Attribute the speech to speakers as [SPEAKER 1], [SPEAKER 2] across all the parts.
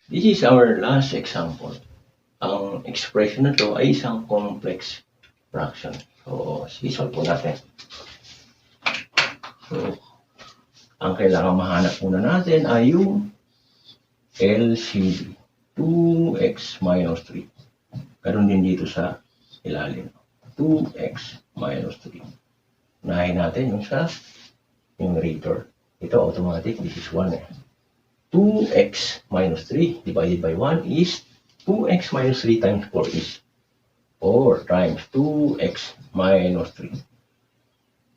[SPEAKER 1] This is our last example. Ang expression na to ay isang complex fraction. So, isolve po natin. So, ang kailangan mahanap muna natin ay yung LCD. 2x minus 3. Ganun din dito sa ilalim. 2x minus 3. Unahin natin yung sa numerator. Ito automatic, this is 1 eh. 2x minus 3 divided by 1 is 2x minus 3 times 4 is 4 times 2x minus 3.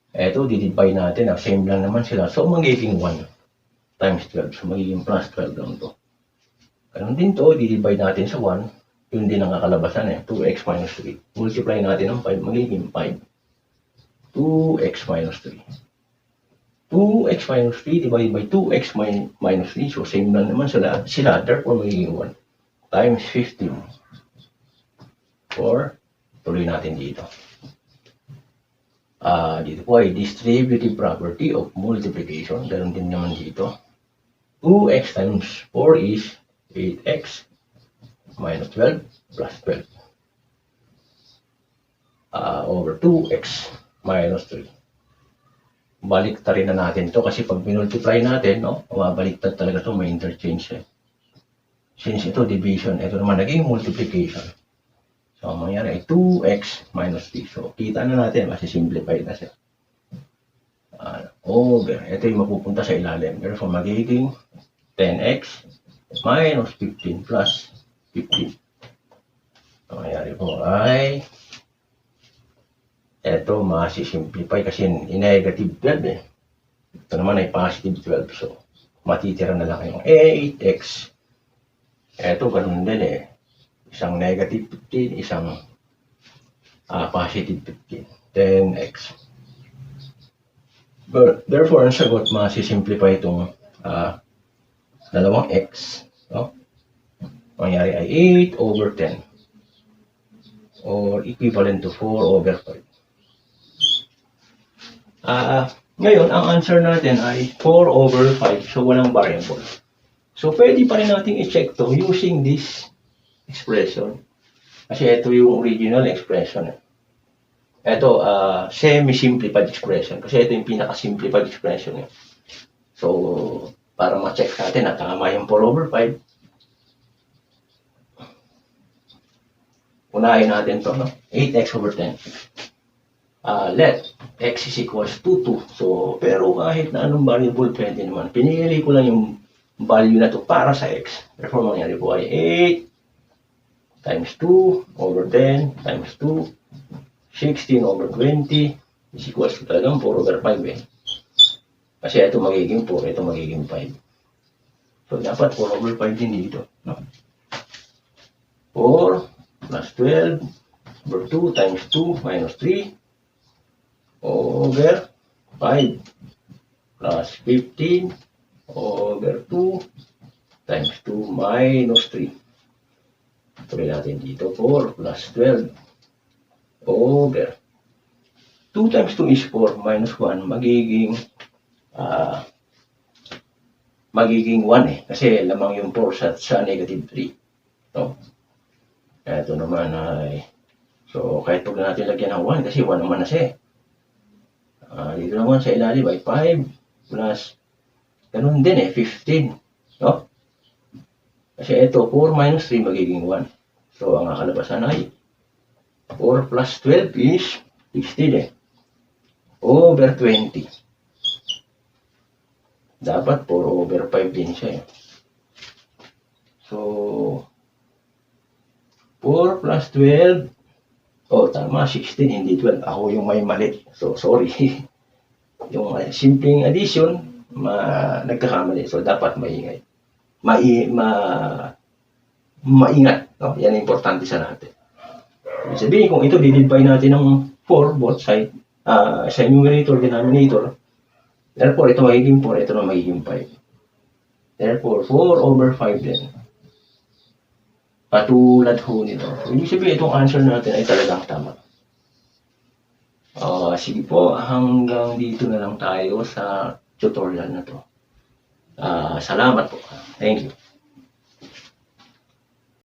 [SPEAKER 1] Ito, didivide natin. Same lang naman sila. So, magiging 1 times 12. So, magiging plus 12 lang to. Ganun din to, didivide natin sa 1. Yun din ang kakalabasan eh. 2x minus 3. Multiply natin ng 5. Magiging 5. 2x minus 3. 2x minus 3 divided by 2x minus 3. So, same lang naman sila. Therefore, magiging 1 times 15. Or, tuloy natin dito. Dito po ay distributive property of multiplication. Ganun din naman dito. 2x times 4 is 8x minus 12 plus 12. Over 2x minus 3. Baliktarin na natin to kasi pag minultiply natin, no, mabaliktad talaga to, may interchange eh. Since ito division, ito naman naging multiplication. So, ang mangyari ay 2x minus 3. So, kita na natin, masisimplify na siya. Over, ito yung mapupunta sa ilalim. Therefore, magiging 10x minus 15 plus 15. So, ang mangyari po ay ito, masisimplify kasi negative 12 eh. Ito naman ay positive 12. So, matitira na lang yung 8x. Ito, ganun din eh. Isang negative 15, isang positive 15. 10x. But, therefore, ang sagot, masisimplify itong dalawang x. No? Mangyari ay 8 over 10. Or equivalent to 4 over 5. Ngayon, ang answer natin ay 4 over 5. So, walang variable. So, pwede pa rin natin i-check to using this expression. Kasi ito yung original expression. Ito, semi-simplified expression. Kasi ito yung pinaka-simplified expression. So, para ma-check natin na tama yung 4 over 5, unahin natin to, no? 8x over 10. Let x is equals to 2. So, pero kahit na anong variable, pwede naman. Pinili ko lang yung value na to para sa x. Therefore, mangyari po ay 8 times 2 over 10 times 2, 16 over 20 is equals to talagang 4 over 5 eh. Kasi ito magiging 4, ito magiging 5. So, dapat 4 over 5 din dito. No? 4 plus 12 over 2 times 2 minus 3 over 5 plus 15 over 2 times 2 minus 3. Tuloy natin dito. 4 plus 12 over 2 times 2 is 4 minus 1 magiging 1 eh. Kasi lamang yung 4 sa negative 3. No? Ito naman ay so kahit pag natin lagyan ng 1 kasi 1 naman na siya eh. Dito naman sa ilalim ay 5 plus ganun din eh, 15. No? Kasi ito, 4 minus 3 magiging 1. So, ang kakalabasan ay 4 plus 12 is 16 eh. Over 20. Dapat 4 over 5 din siya eh. So, 4 plus 12. Oh, tama, 16, hindi 12. Ako yung may mali. So, sorry. Yung simpleng addition, nagkakamali. So, dapat maingay. Maingat. No? Yan ang importante sa natin. Ibig sabihin, kung ito, didivide natin ng 4, both side, sa numerator, denominator, therefore, ito magiging 4, ito na magiging 5. Therefore, 4 over 5 din. Patulad ho nito. So, ibig sabihin, itong answer natin ay talagang tama. Sige po, hanggang dito na lang tayo sa tutorial na to. Salamat po. Thank you.